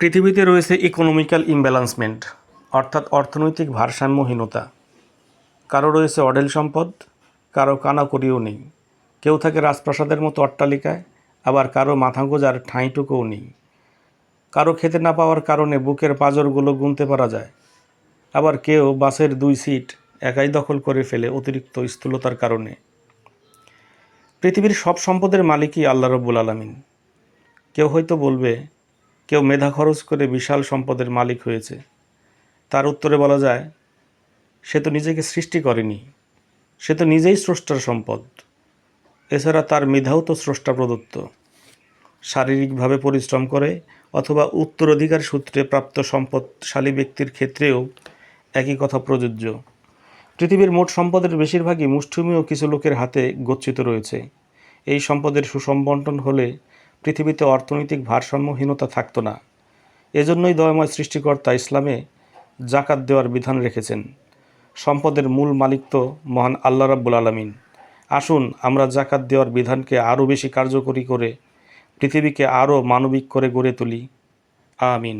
পৃথিবীতে রয়েছে ইকোনমিক্যাল ইমব্যালেন্সমেন্ট, অর্থাৎ অর্থনৈতিক ভারসাম্যহীনতা। কারো রয়েছে অঢেল সম্পদ, কারো কানাকড়িও নেই। কেউ থাকে রাজপ্রাসাদের মতো অট্টালিকায়, আবার কারো মাথা গোঁজার ঠাঁইটুকুও নেই। কারো খেতে না পাওয়ার কারণে বুকের পাঁজরগুলো গুনতে পারা যায়, আবার কেউ বাসের 2 সিট একাই দখল করে ফেলে অতিরিক্ত স্থূলতার কারণে। পৃথিবীর সব সম্পদের মালিকই আল্লাহ রব্বুল আলামিন। কেউ হয়তো বলবে, কেউ মেধা খরচ করে বিশাল সম্পদের মালিক হয়েছে। তার উত্তরে বলা যায়, সে তো নিজেকে সৃষ্টি করেনি, সে তো নিজেই স্রষ্টার সম্পদ। এছাড়া তার মেধাও তো স্রষ্টা প্রদত্ত। শারীরিকভাবে পরিশ্রম করে অথবা উত্তরাধিকার সূত্রে প্রাপ্ত সম্পদশালী ব্যক্তির ক্ষেত্রেও একই কথা প্রযোজ্য। পৃথিবীর মোট সম্পদের বেশিরভাগই মুষ্টিমেয় কিছু লোকের হাতে গচ্ছিত রয়েছে। এই সম্পদের সুষম বণ্টন হলে পৃথিবীতে অর্থনৈতিক ভারসাম্যহীনতা থাকতো না। এজন্যই দয়াময় সৃষ্টিকর্তা ইসলামে জাকাত দেওয়ার বিধান রেখেছেন। সম্পদের মূল মালিক তো মহান আল্লাহ রাব্বুল আলামিন। আসুন আমরা জাকাত দেওয়ার বিধানকে আরও বেশি কার্যকরী করে পৃথিবীকে আরও মানবিক করে গড়ে তুলি। আমিন।